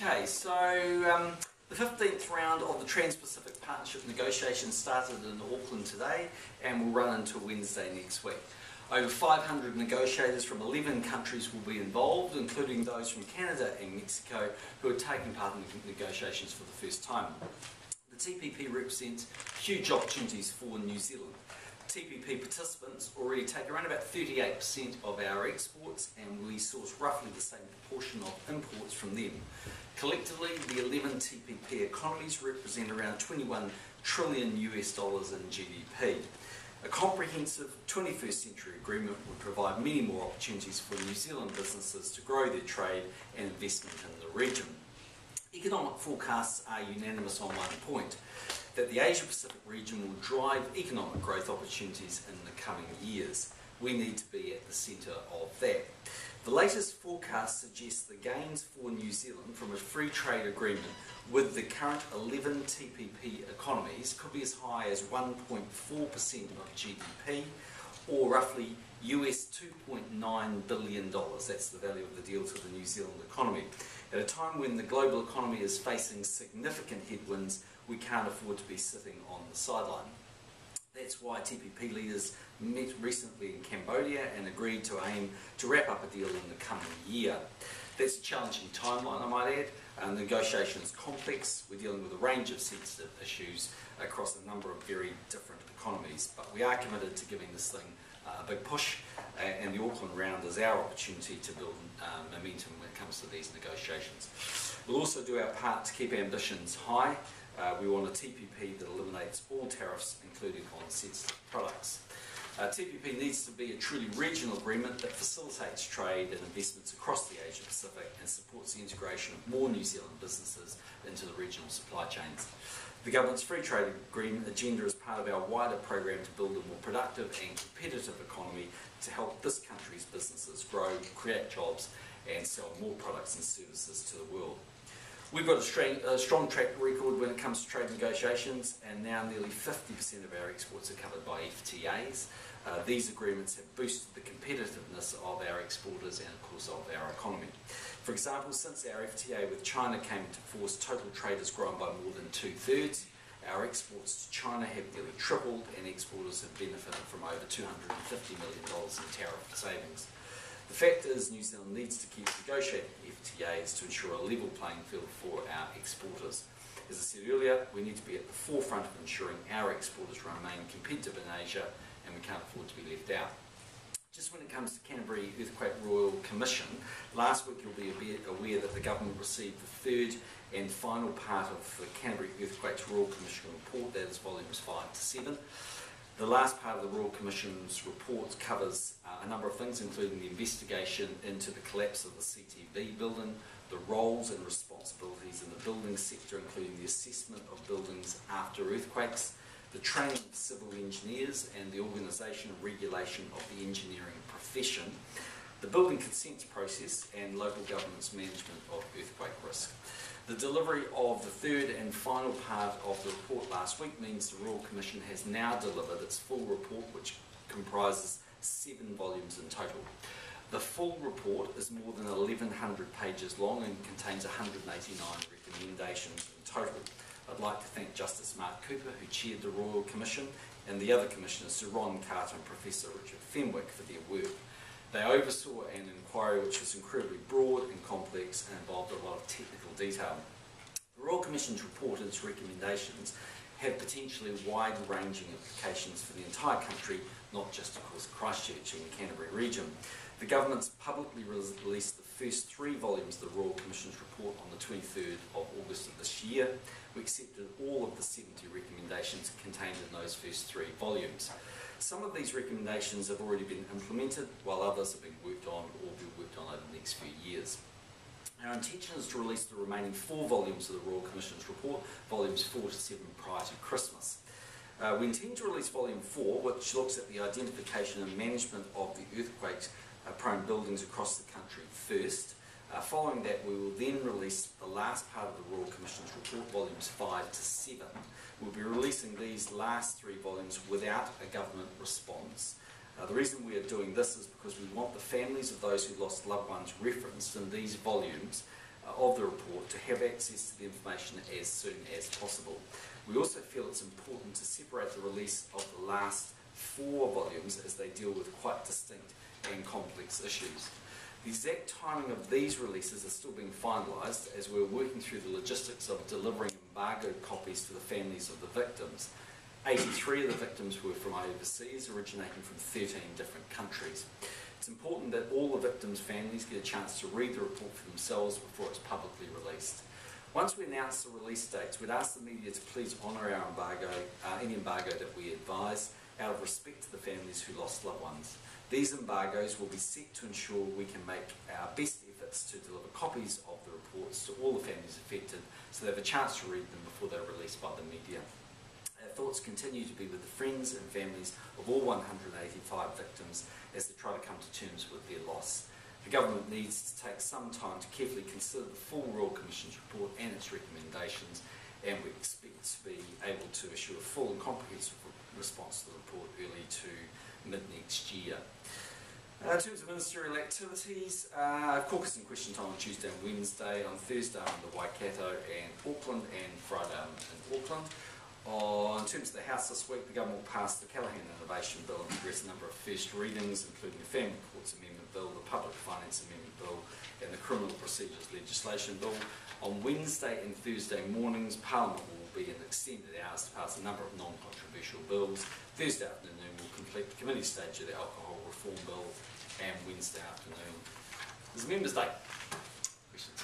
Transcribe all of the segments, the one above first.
Okay, so the 15th round of the Trans-Pacific Partnership negotiations started in Auckland today and will run until Wednesday next week. Over 500 negotiators from 11 countries will be involved, including those from Canada and Mexico who are taking part in the negotiations for the first time. The TPP represents huge opportunities for New Zealand. TPP participants already take around about 38% of our exports, and we source roughly the same proportion of imports from them. Collectively, the 11 TPP economies represent around $21 trillion in GDP. A comprehensive 21st century agreement would provide many more opportunities for New Zealand businesses to grow their trade and investment in the region. Economic forecasts are unanimous on one point, that the Asia-Pacific region will drive economic growth opportunities in the coming years. We need to be at the centre of that. The latest forecast suggests the gains for New Zealand from a free trade agreement with the current 11 TPP economies could be as high as 1.4% of GDP, or roughly US $2.9 billion. That's the value of the deal to the New Zealand economy. At a time when the global economy is facing significant headwinds, we can't afford to be sitting on the sideline. That's why TPP leaders met recently in Cambodia and agreed to aim to wrap up a deal in the coming year. That's a challenging timeline, I might add. The negotiation is complex. We're dealing with a range of sensitive issues across a number of very different economies, but we are committed to giving this thing a big push, and the Auckland round is our opportunity to build momentum when it comes to these negotiations. We'll also do our part to keep ambitions high. We want a TPP that eliminates all tariffs, including on sensitive products. TPP needs to be a truly regional agreement that facilitates trade and investments across the Asia Pacific and supports the integration of more New Zealand businesses into the regional supply chains. The government's free trade agreement agenda is part of our wider program to build a more productive and competitive economy to help this country's businesses grow, create jobs and sell more products and services to the world. We've got a strong track record when it comes to trade negotiations, and now nearly 50% of our exports are covered by FTAs. These agreements have boosted the competitiveness of our exporters and, of course, of our economy. For example, since our FTA with China came into force, total trade has grown by more than 2/3. Our exports to China have nearly tripled, and exporters have benefited from over $250 million in tariff savings. The fact is, New Zealand needs to keep negotiating FTAs to ensure a level playing field for our exporters. As I said earlier, we need to be at the forefront of ensuring our exporters remain competitive in Asia, and we can't afford to be left out. Just when it comes to Canterbury Earthquake Royal Commission, last week you'll be aware that the government received the third and final part of the Canterbury Earthquakes Royal Commission report, that is volumes 5 to 7. The last part of the Royal Commission's report covers a number of things, including the investigation into the collapse of the CTV building, the roles and responsibilities in the building sector, including the assessment of buildings after earthquakes, the training of civil engineers and the organisation and regulation of the engineering profession, the building consents process and local government's management of earthquake risk. The delivery of the third and final part of the report last week means the Royal Commission has now delivered its full report, which comprises 7 volumes in total. The full report is more than 1,100 pages long and contains 189 recommendations in total. I'd like to thank Justice Mark Cooper, who chaired the Royal Commission, and the other commissioners, Sir Ron Carter and Professor Richard Fenwick, for their work. They oversaw an inquiry which was incredibly broad and complex and involved a lot of technical detail. The Royal Commission's report and its recommendations have potentially wide-ranging implications for the entire country, not just, of course, Christchurch and the Canterbury region. The government's publicly released the first 3 volumes of the Royal Commission's report on the 23rd of August of this year. We accepted all of the 70 recommendations contained in those first 3 volumes. Some of these recommendations have already been implemented, while others have been worked on or will be worked on over the next few years. Our intention is to release the remaining 4 volumes of the Royal Commission's report, volumes 4 to 7, prior to Christmas. We intend to release volume 4, which looks at the identification and management of the earthquake-prone buildings across the country first. Following that, we will then release the last part of the Royal Commission's report, volumes 5 to 7. We'll be releasing these last 3 volumes without a government response. The reason we are doing this is because we want the families of those who lost loved ones referenced in these volumes of the report to have access to the information as soon as possible. We also feel it's important to separate the release of the last 4 volumes as they deal with quite distinct and complex issues. The exact timing of these releases are still being finalised as we're working through the logistics of delivering embargoed copies to the families of the victims. 83 of the victims were from overseas, originating from 13 different countries. It's important that all the victims' families get a chance to read the report for themselves before it's publicly released. Once we announce the release dates, we'd ask the media to please honour our embargo, any embargo that we advise, out of respect to the families who lost loved ones. These embargoes will be set to ensure we can make our best efforts to deliver copies of the reports to all the families affected so they have a chance to read them before they're released by the media. Our thoughts continue to be with the friends and families of all 185 victims as they try to come to terms with their loss. The government needs to take some time to carefully consider the full Royal Commission's report and its recommendations, and we expect to be able to issue a full and comprehensive response to the report early to mid-next year. In terms of ministerial activities, caucus and question time on Tuesday and Wednesday, on Thursday in the Waikato and Auckland, and Friday in Auckland. In terms of the House this week, the government will pass the Callaghan Innovation Bill and progress a number of first readings, including the Family Courts Amendment Bill, the Public Finance Amendment Bill, and the Criminal Procedures Legislation Bill. On Wednesday and Thursday mornings, Parliament will be in extended hours to pass a number of non-controversial bills. Thursday afternoon will complete the committee stage of the Alcohol Reform Bill, and Wednesday afternoon is Members' Day. Questions?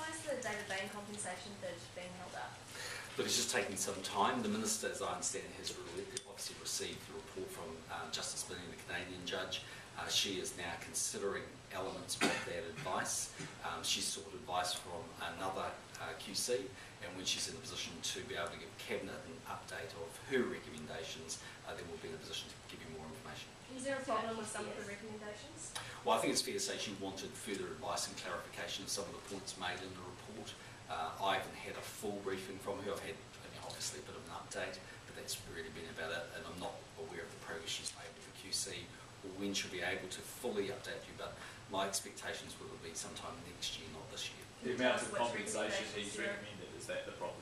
Why is the David Bain compensation bid being held up? Look, it's just taking some time. The Minister, as I understand, has obviously received the report from Justice Binney, the Canadian judge. She is now considering elements of that advice. She's sought advice from another QC, and when she's in a position to be able to give Cabinet an update of her recommendations, then we'll be in a position to give you more information. Is there a problem with some of the recommendations? Well, I think it's fair to say she wanted further advice and clarification of some of the points made in the report. I haven't had a full briefing from her. I've had obviously a bit of an update, but that's really been about it, and I'm not aware of the progress she's made with the QC or when she'll be able to fully update you, but my expectations will be sometime next year, not this year. The amount of compensation he's recommended, is that the problem?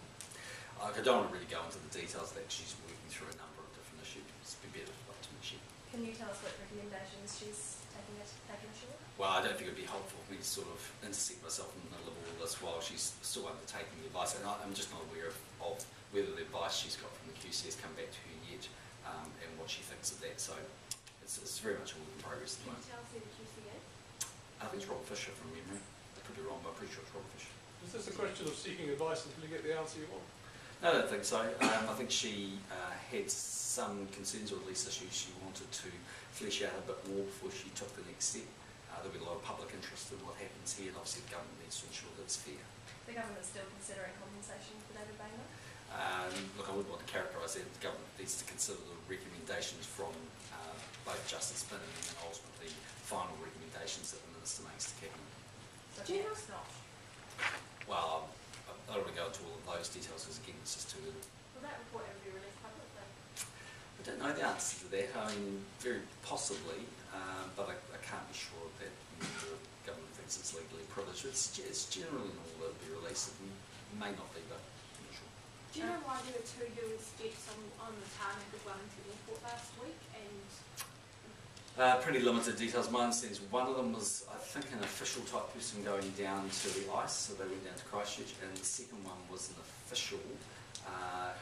I don't want to really go into the details of that. She's working through a number of different issues. It's been better up to next year. Can you tell us what recommendations she's taking issue with? Well, I don't think it would be helpful for me to sort of intersect myself in the middle of all this while she's still undertaking the advice, and I'm just not aware of whether the advice she's got from the QC has come back to her yet, and what she thinks of that. So it's very much a work in progress at the moment. Can you tell us who the QC is? I think it's Rob Fisher from memory. I could be wrong, but I'm pretty sure it's Rob Fisher. Is this a question of seeking advice until you get the answer you want? No, I don't think so. I think she had some concerns, or at least issues she wanted to flesh out a bit more before she took the next step. There'll be a lot of public interest in what happens here, and obviously the government needs to ensure that it's fair. The government is still considering compensation for David Bain? Look, I wouldn't want to characterise that. The government needs to consider the recommendations from both Justice Binney and then ultimately final recommendations that the Minister makes to Cabinet. So perhaps not. Well, I don't want to go into all of those details because again it's just too little. Will that report ever be released publicly? I don't know the answer to that. I mean, very possibly, but I can't be sure of that. The government thinks it's legally privileged. It's generally not allowed to be released. It may not be, but I'm not sure. Do you know why there were 2 US deaths on the tarmac of Wellington Airport last week? And pretty limited details. My understanding is one of them was, I think, an official type person going down to the ice, so they went down to Christchurch, and the second one was an official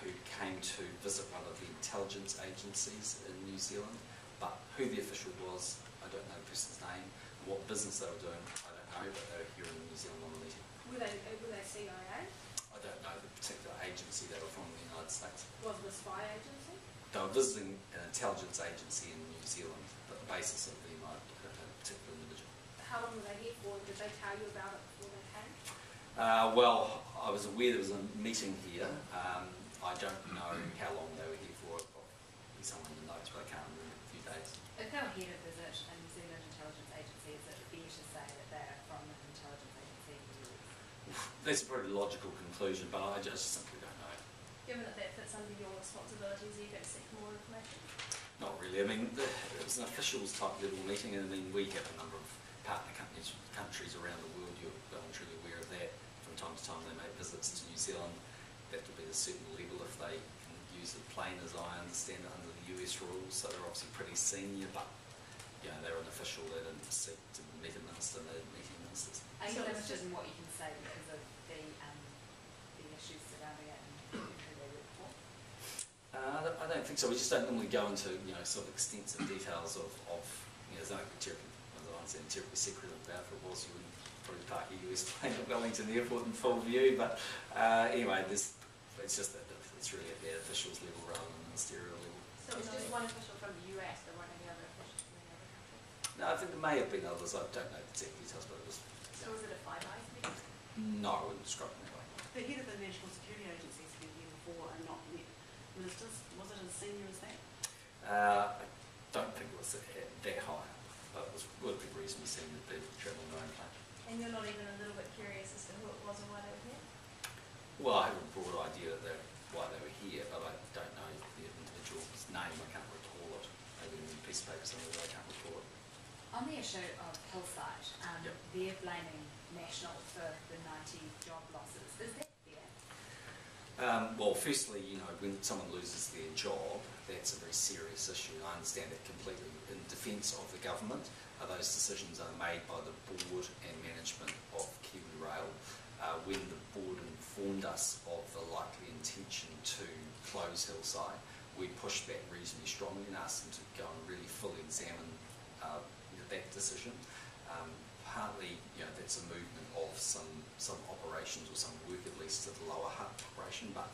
who came to visit one of the intelligence agencies in New Zealand. But who the official was, I don't know the person's name. What business they were doing, I don't know, but they were here in New Zealand on the meeting. were they CIA? I don't know the particular agency. They were from the United States. Was it a spy agency? They were visiting an intelligence agency in New Zealand, but the basis of the particular individual. How long were they here for? Did they tell you about it before they came? Well, I was aware there was a meeting here. I don't know how long they were here for. Probably someone in the notes, but I can't remember a few days. If they were here to visit a New Zealand intelligence agency, is it fair to say that they are from an intelligence agency in the US? That's a pretty logical conclusion, but I just simply don't know. Given that that fits under your responsibilities, are you going to seek more information? Not really. I mean, it was an officials type level meeting, and I mean, we have a number of partner countries around the world. I'm to New Zealand, they have to be at a certain level if they can use the plane, as I understand it, under the US rules. So they're obviously pretty senior, but they're an official. They didn't seek to meet a minister, they didn't meet ministers. Are you So it's limited in what you can say because of the issues surrounding it and who they work for? I don't think so. We just don't normally go into sort of extensive details of there's nothing terribly secretive about it. If it was, you wouldn't probably park a US plane at Wellington Airport in full view. But anyway, it's just that it's really at the officials level rather than the ministerial level. So it's just one official from the US, there weren't any other officials from any other country? No, I think there may have been others. I don't know the exact details, but it was. So was it a Five Eyes meeting? No, I wouldn't describe it that way. The head of the National Security Agency has been here before and not met ministers. Was it as senior as that? I don't think it was that high, but it would be reasonably senior to be travelling their own plane. And you're not even a little bit curious as to who it was and why they were here? Well, I have a broad idea that why they were here, but I don't know the individual's name. I can't recall it. Maybe in a piece of paper somewhere, but I can't recall it. On the issue of Hillside, Yep. they're blaming National for the 90 job losses. Is that fair? Well, firstly, when someone loses their job, that's a very serious issue. I understand that completely. In defence of the government, those decisions are made by the board and management of KiwiRail. When the board informed us of the likely intention to close Hillside, we pushed back reasonably strongly and asked them to go and really fully examine that decision. Partly, that's a movement of some operations or some work at least to the lower Hutt operation, but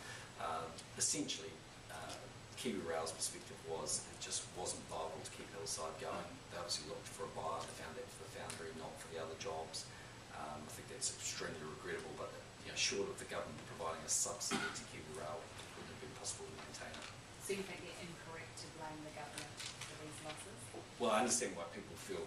essentially KiwiRail's perspective was it just wasn't viable to keep Hillside going. They obviously looked for a buyer, they found that for the foundry, not for the other jobs. I think that's extremely regrettable, but short of the government providing a subsidy to KiwiRail, it wouldn't have been possible to maintain it. So you think they're incorrect to blame the government for these losses? Well, I understand why people feel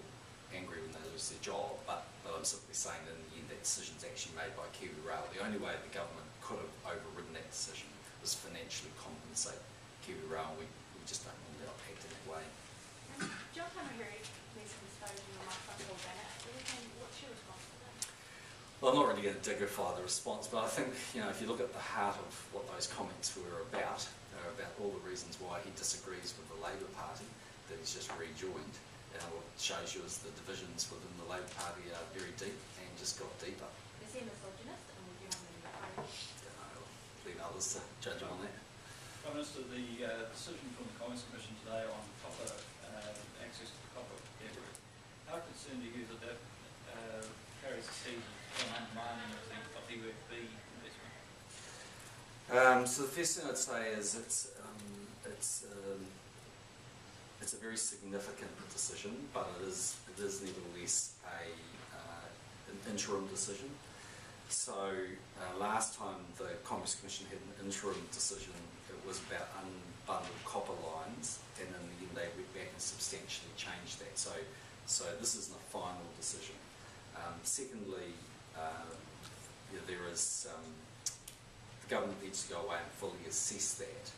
angry when they lose their job, but I'm simply saying that in the end that decision's actually made by KiwiRail. The only way the government could have overridden that decision was financially compensate KiwiRail. We just don't normally act in that way. John Hammerberry made some disparaging remarks about Paul Bennett. What's your response to that? Well, I'm not really going to dignify the response, but I think, if you look at the heart of what those comments were about, they're about all the reasons why he disagrees with the Labour Party, that he's just rejoined. And what it shows you is the divisions within the Labour Party are very deep and just got deeper. Is he a misogynist and would you have him in your party? I don't know, I'll leave others to judge on that. Prime Minister, the decision from the Commerce Commission today on copper access to copper network, how concerned are you that that carries a seed of undermining of the UFB investment? So the first thing I'd say is it's a very significant decision, but it is nevertheless an interim decision. So last time the Commerce Commission had an interim decision, it was about unbundled copper lines, and in the end they went back and substantially changed that. So this isn't a final decision. Secondly, there is the government needs to go away and fully assess that,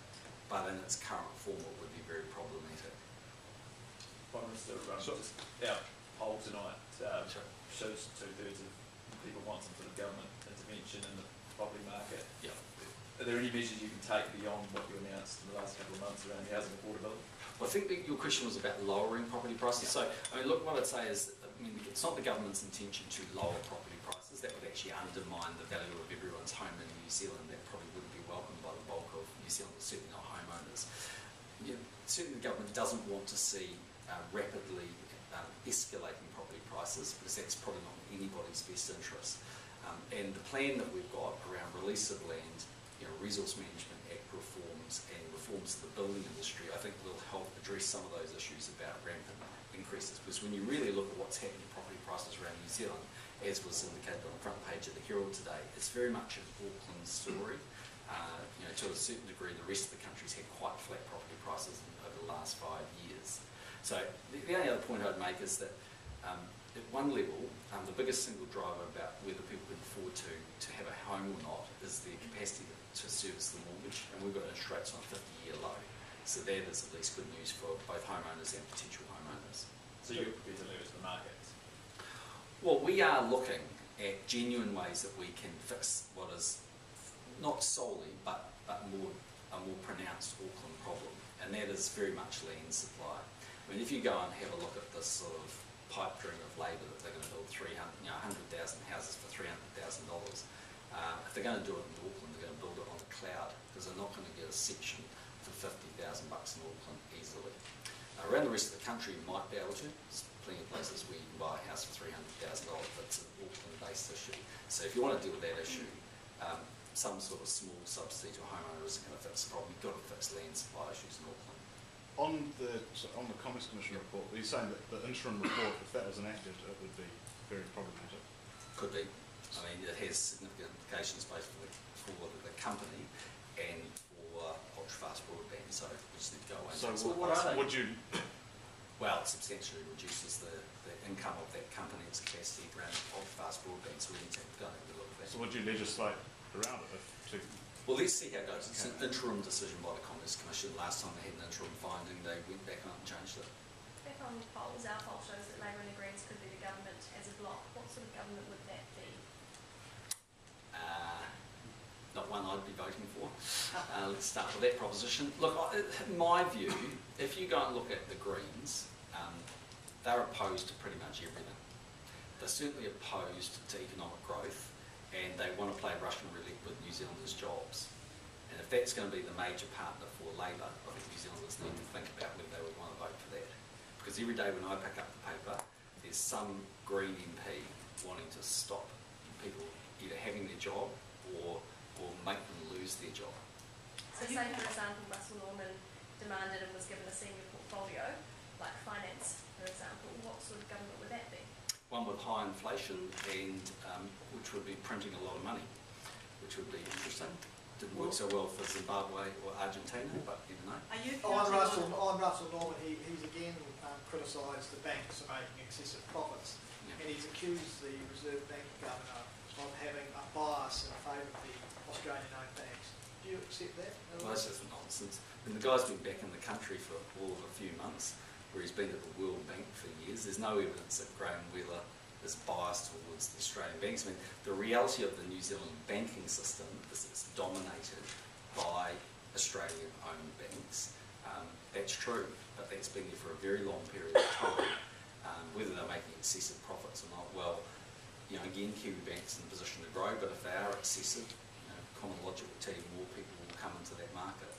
but in its current form it would be very problematic. Prime Minister, just our poll tonight shows 2/3 of people want some sort of government intervention in the property market. Yeah. Are there any measures you can take beyond what you announced in the last couple of months around housing affordability? Well, I think that your question was about lowering property prices. So, look, what I'd say is, it's not the government's intention to lower property prices. That would actually undermine the value of everyone's home in New Zealand. That probably wouldn't be welcomed by the bulk of New Zealanders, certainly not homeowners. Certainly the government doesn't want to see rapidly escalating property prices, because that's probably not in anybody's best interest. And the plan that we've got around release of land, Resource Management Act reforms and reforms to the building industry, I think will help address some of those issues about rampant increases. Because when you really look at what's happening to property prices around New Zealand, as was indicated on the front page of the Herald today, it's very much an Auckland story. To a certain degree, the rest of the country's had quite flat property prices over the last 5 years. So the only other point I'd make is that at one level, the biggest single driver about whether people can afford to have a home or not is their capacity to service the mortgage, and we've got interest rates on a 50-year low. So that is at least good news for both homeowners and potential homeowners. So you're prepared to leverage the markets? Well, we are looking at genuine ways that we can fix what is not solely, but more a more pronounced Auckland problem, and that is very much land supply. I mean, if you go and have a look at this sort of pipe dream of labour that they're going to build 100,000 houses for $300,000, if they're going to do it in Auckland, they're going to build it on the cloud, because they're not going to get a section for $50,000 in Auckland easily. Around the rest of the country, you might be able to. There's plenty of places where you can buy a house for $300,000, but it's an Auckland-based issue. So if you want to deal with that issue, some sort of small subsidy to a homeowner isn't going to fix the problem. You've got to fix land supply issues in Auckland. On the Commerce Commission report, are you saying that the interim report, if that was enacted, it would be very problematic? Could be. I mean, it has significant implications both for the company and for ultra-fast broadband, so we just need to go away. So what are they? would you... Well, it substantially reduces the income of that company, its capacity around ultra-fast broadband, so we need to go and have a look at that. So would you legislate around it? Well, let's see how it goes. It's an interim decision by the Commerce Commission. Last time they had an interim finding, they went back and changed it. Back on polls, our poll shows that Labour and the Greens could be the government as a bloc. What sort of government would that be? Not one I'd be voting for. Let's start with that proposition. Look, in my view, if you go and look at the Greens, they're opposed to pretty much everything. They're certainly opposed to economic growth, and they want to play Russian roulette with New Zealanders' jobs. And if that's going to be the major partner for Labour, I think New Zealanders need to think about whether they would want to vote for that. Because every day when I pick up the paper, there's some Green MP wanting to stop people either having their job or make them lose their job. So say, for example, Russell Norman demanded and was given a senior portfolio, like finance, for example. What sort of government would that be? One with high inflation and which would be printing a lot of money, which would be interesting. Didn't work so well for Zimbabwe or Argentina, but you know. Are you I'm counting Russell Norman. He's again criticised the banks for making excessive profits, and he's accused the Reserve Bank governor of having a bias in favour of the Australian-owned banks. Do you accept that? Well, that's just nonsense. I mean, the guy's been back in the country for all of a few months, where he's been at the World Bank for years. There's no evidence that Graham Wheeler is biased towards the Australian banks. I mean, the reality of the New Zealand banking system is it's dominated by Australian-owned banks. That's true, but that's been there for a very long period of time. Whether they're making excessive profits or not, well, you know, again, Kiwi Bank's in a position to grow, but if they are excessive, you know, common logic will tell you more people will come into that market.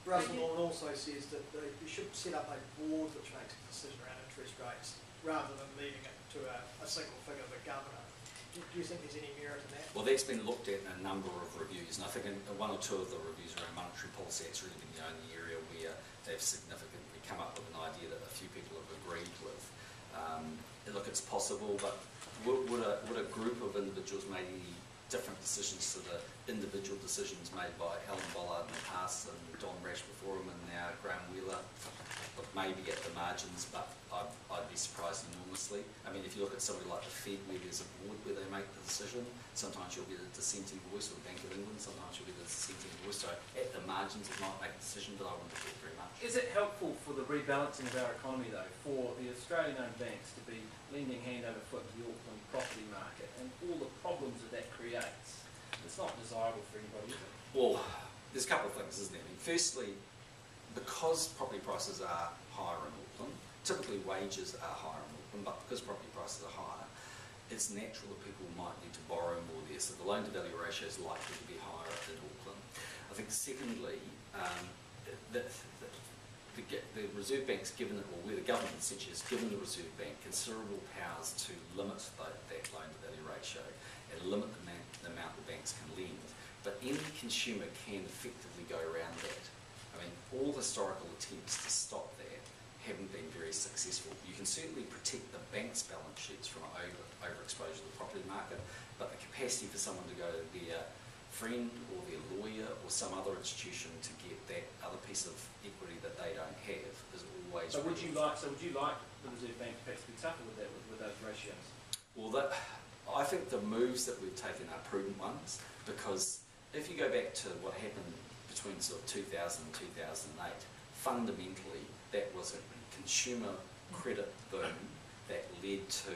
Russell Norman also says that you should set up a board which makes a decision around interest rates rather than leaving it to a single figure, the governor. Do you think there's any merit in that? Well, that's been looked at in a number of reviews, and I think in one or two of the reviews around monetary policy, it's really been the only area where they've significantly come up with an idea that a few people have agreed with. Look, it's possible, but would a group of individuals make any different decisions to the individual decisions made by Alan Bollard in the past and Don Rash before him and now Graham Wheeler? Look, maybe at the margins, but I'd be surprised enormously. I mean, if you look at somebody like the Fed, where there's a board where they make the decision, sometimes you'll get a dissenting voice, or Bank of England, sometimes you'll get a dissenting voice. So at the margins, it might make a decision, but I wouldn't think very much. Is it helpful for the rebalancing of our economy, though, for the Australian-owned banks to be lending hand over foot to the Auckland property market and all the problems that creates? It's not desirable for anybody, is it? Well, there's a couple of things, isn't there? I mean, firstly, because property prices are higher in Auckland, typically wages are higher in Auckland, but because property prices are higher, it's natural that people might need to borrow more there, so the loan-to-value ratio is likely to be higher in Auckland. I think secondly, the Reserve Bank's given it, or where the government essentially has given the Reserve Bank considerable powers to limit that loan-to-value ratio and limit the amount the banks can lend. But any consumer can effectively go around that. I mean, all historical attempts to stop that haven't been very successful. You can certainly protect the bank's balance sheets from overexposure to the property market, but the capacity for someone to go to their friend or their lawyer or some other institution to get that other piece of equity that they don't have is always. So would you like the Reserve Bank perhaps to be tougher with that, with those ratios? Well, I think the moves that we've taken are prudent ones, because if you go back to what happened between sort of 2000 and 2008, fundamentally that was a consumer credit boom that led to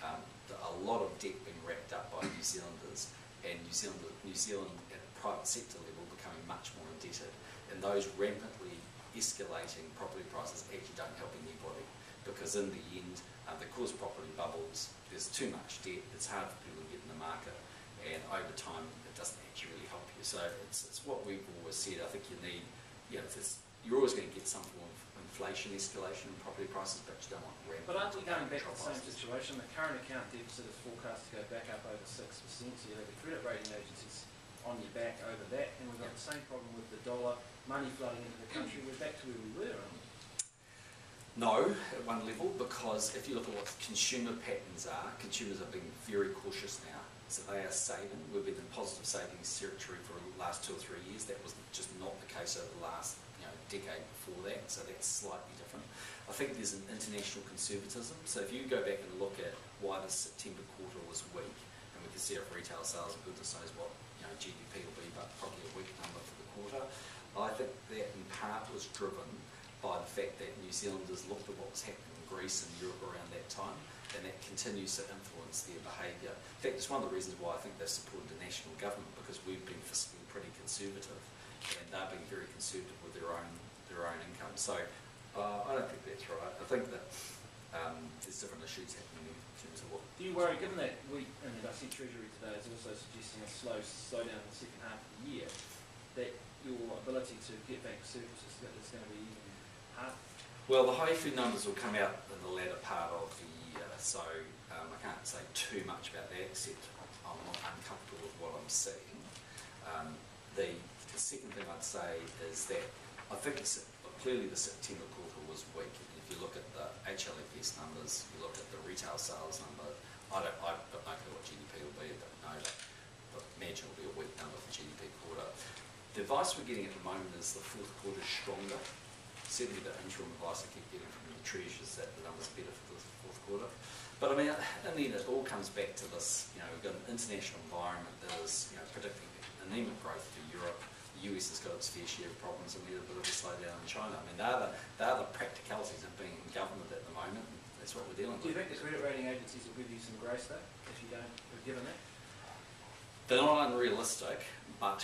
a lot of debt being racked up by New Zealanders, and New Zealand at the private sector level becoming much more indebted, and those rampantly escalating property prices actually don't help anybody, because in the end they cause property bubbles. There's too much debt, it's hard for people to get in the market, and over time it doesn't actually really help you. So it's what we've always said. I think you need, you're always going to get some form of inflation escalation in property prices, but you don't want rampant. But aren't we going back to the same prices. situation? The current account deficit is forecast to go back up over 6%, so you have the credit rating agencies on your back over that, and we've got the same problem with the dollar, money flooding into the country. We're back to where we were, aren't we? No, at one level, because if you look at what consumer patterns are, consumers are being very cautious now. So they are saving. We've been in positive savings territory for the last 2 or 3 years. That was just not the case over the last decade before that, so that's slightly different. I think there's an international conservatism. So if you go back and look at why the September quarter was weak, and we can see if retail sales, and goodness knows what GDP will be, but probably a weak number for the quarter, I think that in part was driven by the fact that New Zealanders looked at what was happening in Greece and Europe around that time, and that continues to influence their behaviour. In fact, it's one of the reasons why I think they've supported the national government, because we've been fiscally pretty conservative, and they're being very conservative with their own income. So I don't think that's right. I think that there's different issues happening in terms of what. Do you worry, given that and I see Treasury today is also suggesting a slowdown in the second half of the year, that your ability to get back surpluses is going to be even harder? Well, the high food numbers will come out in the latter part of the year, so I can't say too much about that, except I'm not uncomfortable with what I'm seeing. The second thing I'd say is that I think clearly the September quarter was weak. If you look at the HLFS numbers, you look at the retail sales number, I've got no clue what GDP will be, but imagine it'll be a weak number for GDP quarter. The advice we're getting at the moment is the fourth quarter is stronger. Certainly the interim advice I keep getting from the Treasury is that the numbers are better for the fourth quarter. But I mean, in the end, it all comes back to this, we've got an international environment that is predicting anemic growth for Europe. The US has got its fair share of problems, and we have a bit of a slowdown in China. I mean, they're the practicalities of being in government at the moment, and that's what we're dealing with. Do you think the credit rating agencies will give you some grace though, if you don't, given that? They're not unrealistic, but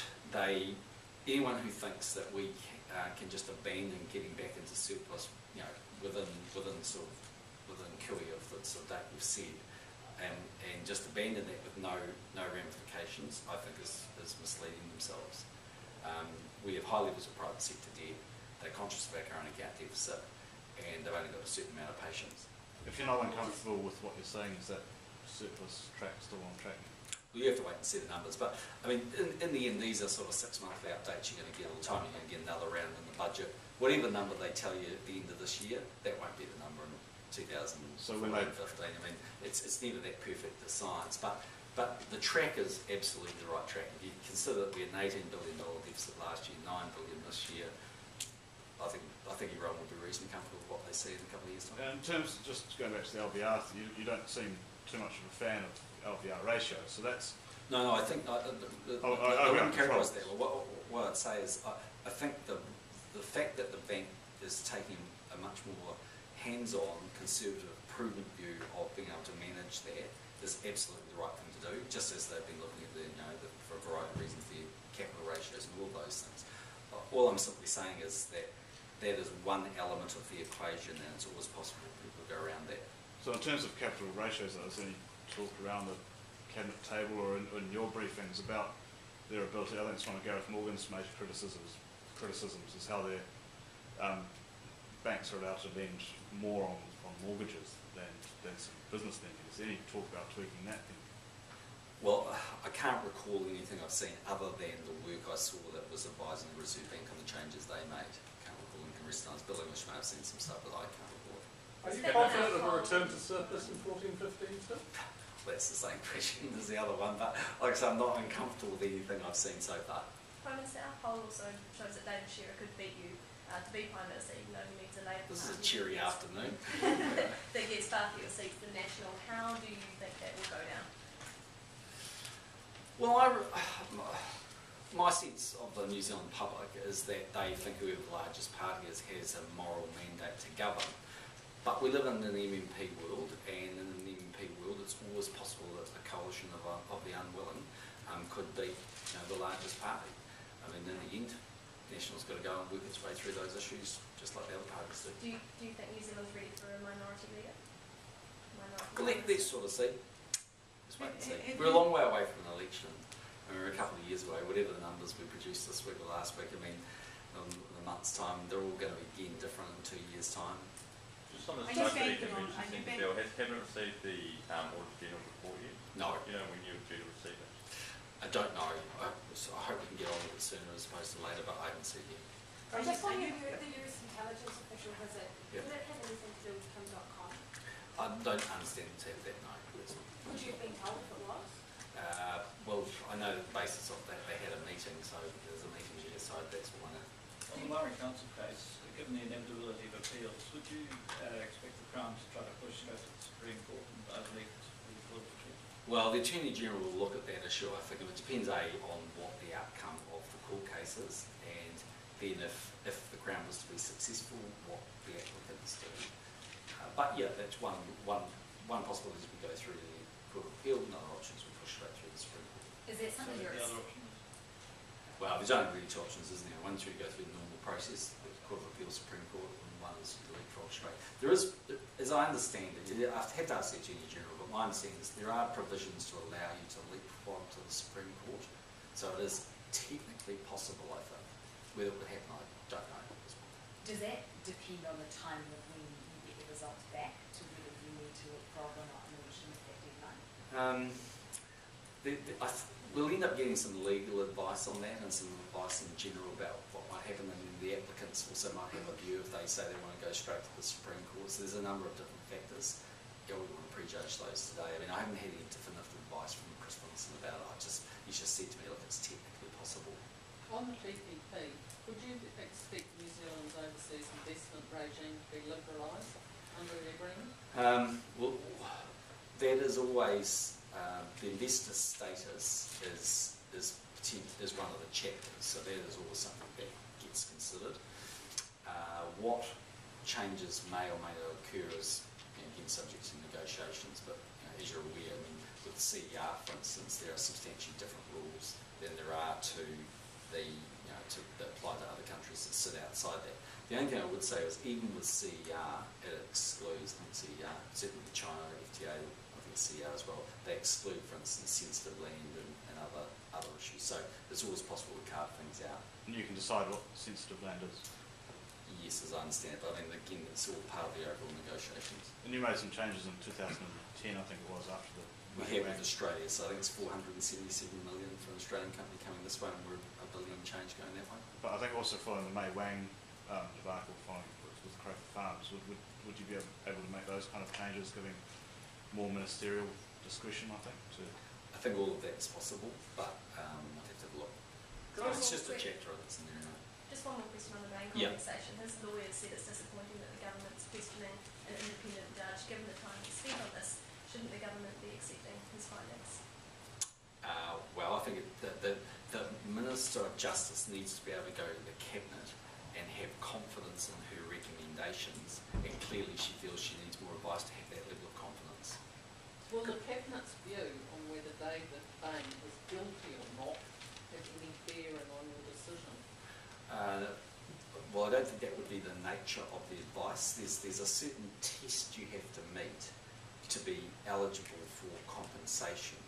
anyone who thinks that we can just abandon getting back into surplus, within QE of the sort of date we've said, and just abandon that with no ramifications, I think is misleading themselves. We have high levels of private sector debt. They're conscious of our current account deficit, and they've only got a certain amount of patience. If you're not uncomfortable with what you're saying, is that surplus track still on track? Well, you have to wait and see the numbers, but I mean, in the end, these are sort of 6 monthly updates you're going to get all the time. You're going to get another round in the budget. Whatever number they tell you at the end of this year, that won't be the number in 2015. I mean, it's never that perfect a science, but the track is absolutely the right track. If you consider that we had an $18 billion deficit last year, $9 billion this year, I think everyone will be reasonably comfortable with what they see in a couple of years' time. In terms of just going back to the LVR, you don't seem too much of a fan of LVR ratio, so that's... No, I think I wouldn't characterise that. What I'd say is I think the fact that the bank is taking a much more hands-on, conservative, prudent view of being able to manage that is absolutely the right thing to do, just as they've been looking at for a variety of reasons, their capital ratios and all those things. All I'm simply saying is that is one element of the equation, and it's always possible people go around that. So in terms of capital ratios, is there any talk around the cabinet table or in your briefings about their ability? I think it's one of Gareth Morgan's major criticisms is how their banks are allowed to lend more on mortgages than some business lending. Is there any talk about tweaking that thing? Well, I can't recall anything I've seen other than the work I saw that was advising the Reserve Bank on the changes they made. I can't recall anything recent. Bill English may have seen some stuff that I can't recall. Are you confident of a return to surplus in 14-15 still? That's the same question as the other one, but like I say, I'm not uncomfortable with anything I've seen so far. Prime Minister, our poll also shows that David Shearer could beat you to be Prime Minister, even though he needs a Labour This is a Party cheery afternoon. that gets far fewer seats than National. How do you think that will go down? Well, my sense of the New Zealand public is that they think whoever the largest party is has a moral mandate to govern. But we live in an MMP world, and in an MMP world it's always possible that a coalition of the unwilling could beat the largest party. I mean, in the end, National's got to go and work its way through those issues, just like the other parties do. Do you think New Zealand's ready for a minority leader? Well, let's sort of see. Let's wait and see. We're a long way away from an election. I mean, we're a couple of years away. Whatever the numbers we produced this week or last week, I mean, in a month's time, they're all going to be again different in 2 years' time. Just on the Are you subsidy banking on- convention are you thing, banking- Bill, has Cabinet received the Auditor General report yet? No, You know when you're due to receive it? I don't know. So I hope we can get on with it sooner as opposed to later, but I haven't seen it yet. Just on the US intelligence official visit, Yeah. did it have anything to do with Kim.com? I don't understand the term that, no. It's not. Would you have been told if it was? Well, I know the basis of that, they had a meeting, so there's a meeting here, so that's all I know. On the Murray Council case, given the inevitability of appeals, would you expect the Crown to try to push go to the Supreme Court and overlead the Court of Appeal? Well, the Attorney General will look at that issue, I think, and it depends, on what the outcome of the court case is, and then if the Crown was to be successful, what the applicants do. But yeah, that's one possibility is we go through the Court of Appeal, another option is we push straight through the Supreme Court. Is that something So you're, the other option is? Well, there's only really two options, isn't there? One is we go through the normal process, the Court of Appeal, Supreme Court, and one is the leapfrog straight. There is, as I understand it, I've had to ask the Attorney General, but my understanding is there are provisions to allow you to leapfrog to the Supreme Court. So it is technically possible, I think. Whether it would happen, I don't know. does that depend on the timing of when you get the results back to whether you need to leapfrog or not in order to meet that deadline? We'll end up getting some legal advice on that and some advice in general about what might happen, and then the applicants also might have a view if they say they want to go straight to the Supreme Court. So there's a number of different factors. Yeah, we want to prejudge those today. I mean, I haven't had any definitive advice from Chris Wilson about it. He's just said to me, look, it's technically possible. On the TPP, would you expect New Zealand's overseas investment regime to be liberalised under the agreement? Well, that is always the investor status is one of the chapters, so that is always something that gets considered. What changes may or may not occur is again subject to negotiations, but as you're aware, I mean, with CER, for instance, there are substantially different rules than there are to the that apply to other countries that sit outside that. The only thing I would say is even with CER, it excludes, I think CER, certainly China, FTA, I think CER as well, they exclude, for instance, sensitive land and other issues. So it's always possible to carve things out. And you can decide what sensitive land is. Yes, as I understand it, but I mean, again, it's all part of the overall negotiations. And you made some changes in 2010, I think it was, after the... We have with Australia, so I think it's 477 million for an Australian company coming this way, and we're $1 billion change going that way. But I think also following the May Wang debacle following with Croker Farms, would you be able to make those kind of changes, giving more ministerial discretion, I think? I think all of that's possible, but I'd have to look. It's just a chapter that's in there. Just one more question on the main Yeah. compensation. His lawyers said it's disappointing that the government's questioning an independent judge. Given the time he spent on this, shouldn't the government be accepting his findings? Well, I think the Minister of Justice needs to be able to go to the Cabinet and have confidence in her recommendations, and clearly she feels she needs more advice to have that level of confidence. Will the Cabinet's view on whether David Bain is guilty or not have any bearing on your decision? Well, I don't think that would be the nature of the advice. There's a certain test you have to meet to be eligible for compensation.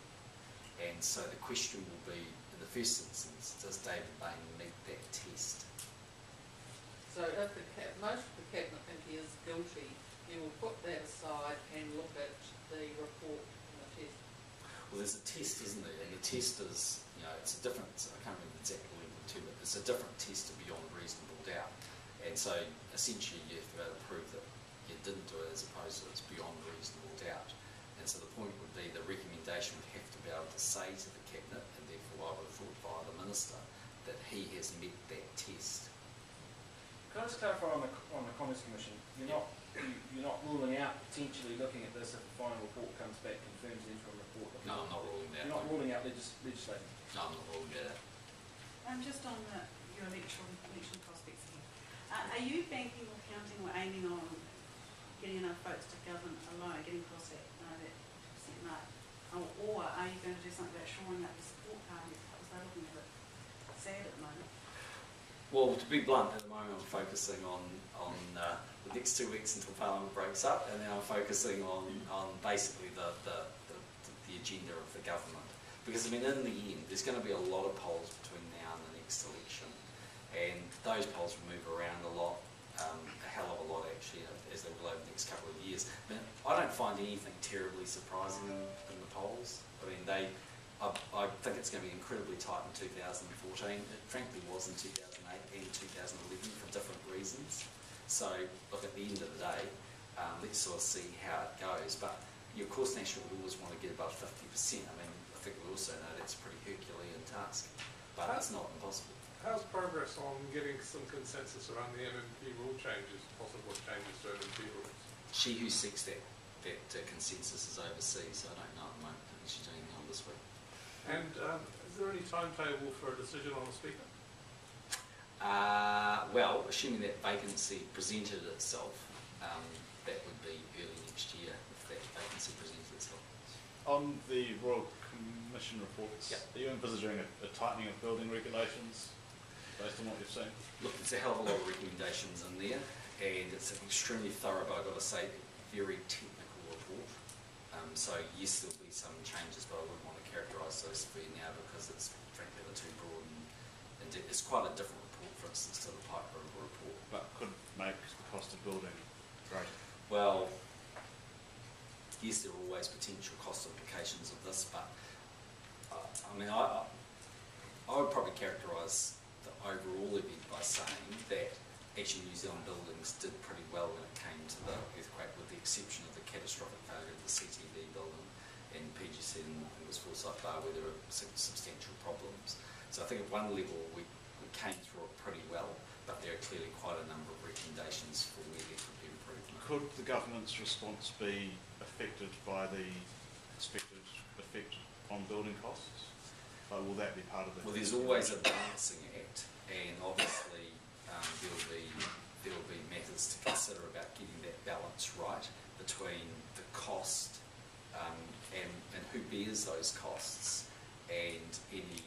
And so the question will be, in the first instance, does David Bain meet that test? So if most of the Cabinet think he is guilty, you will put that aside and look at the report and the test. Well, there's a test, isn't there? And the test is, it's a different, I can't remember exactly the level to it, it's a different test to beyond reasonable doubt. And so essentially you have to be able to prove that you didn't do it as opposed to it's beyond reasonable doubt. And so the point would be the recommendation would have to be able to say to the Cabinet, and therefore I would have thought via the Minister, that he has met that test. Can I just clarify on the Commerce Commission? You're not ruling out potentially looking at this if the final report comes back, confirms the interim report. No, I'm not ruling that out. You're not ruling out legislating? No, I'm not ruling that out. Just on your election prospects again. Are you banking or counting or aiming on getting enough votes to govern alone, getting across that 50% mark? Or are you going to do something about shoring up the support party as they're looking at it? Well, to be blunt, at the moment I'm focusing on the next 2 weeks until Parliament breaks up, and then I'm focusing on basically the agenda of the government. Because I mean, in the end, there's going to be a lot of polls between now and the next election, and those polls will move around a lot, a hell of a lot actually, as they will over the next couple of years. I mean, I don't find anything terribly surprising in the polls. I mean, I think it's going to be incredibly tight in 2014. It frankly was in 2008 and 2011 for different reasons. So, look, at the end of the day, let's sort of see how it goes. But of course, National would always want to get above 50%. I mean, I think we also know that's a pretty Herculean task, but it's not impossible. How's progress on getting some consensus around the MMP rule changes, possible changes to MMP rules? She who seeks that consensus is overseas, so I don't know at the moment. I think she's doing it on this week. And is there any timetable for a decision on the Speaker? Well, assuming that vacancy presented itself, that would be early next year if that vacancy presented itself. On the Royal Commission reports, Yep. are you envisaging a tightening of building regulations based on what you've seen? Look, there's a hell of a lot of recommendations in there, and it's an extremely thorough, but I've got to say, very technical report. So yes, there'll be some changes, but I wouldn't want to characterise those for you now because it's frankly too broad and it's quite a different report, for instance, to the Piper report. But could make the cost of building greater. Well, yes, there are always potential cost implications of this, but I mean, I would probably characterise the overall event by saying that actually New Zealand buildings did pretty well when it came to the earthquake, with the exception of the catastrophic failure of the CTV building and PGC and it was Forsyth Bar, where there were substantial problems. So I think at one level we came through it pretty well, but there are clearly quite a number of recommendations for where there could be improvement. Could the government's response be affected by the expected effect on building costs? Will that be part of the... Well, there's always a balancing act, and obviously there will be matters to consider about getting that balance right between the cost and who bears those costs and any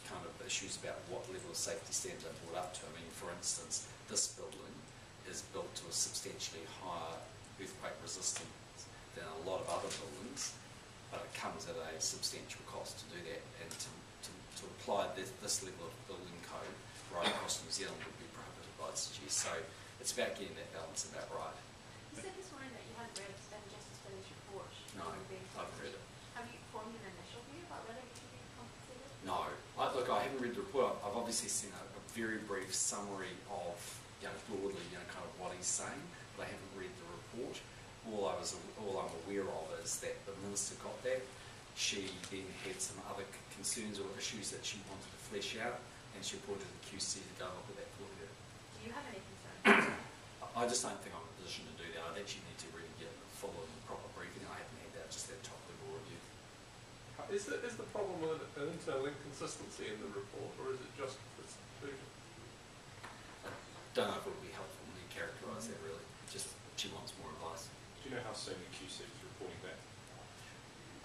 kind of issues about what level of safety standards are brought up to. I mean, for instance, this building is built to a substantially higher earthquake resistance than a lot of other buildings, but it comes at a substantial cost to do that, and to apply this level of building code right across New Zealand would be prohibited by its use. So it's about getting that balance about right. You said this morning that you hadn't read Stan Justice Village report. No, I've read it. Have you formed an initial view about whether it should be compensated? No. Look, I haven't read the report. I've obviously seen a very brief summary of, broadly, kind of what he's saying, but I haven't read the report. All I'm aware of is that the Minister got that. She then had some other concerns or issues that she wanted to flesh out, and she reported to the QC to go look at that for her. Do you have any concerns? I just don't think I'm in a position to do that. I'd actually need to really get a full and proper briefing. I haven't had that, just that top level review. Is the problem with an internal inconsistency in the report, or is it just its conclusion? I don't know if it would be helpful for me to characterise that really. Just she wants more advice. Do you know how soon the QC is reporting back?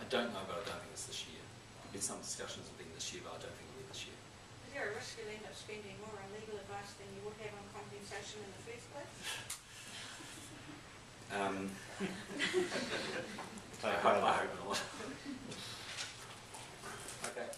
I don't know, but I don't think it's this year. There've been some discussions of being this year, but I don't think it'll be this year. Is there a risk you'll end up spending more on legal advice than you would have on compensation in the first place? I hope not. Okay.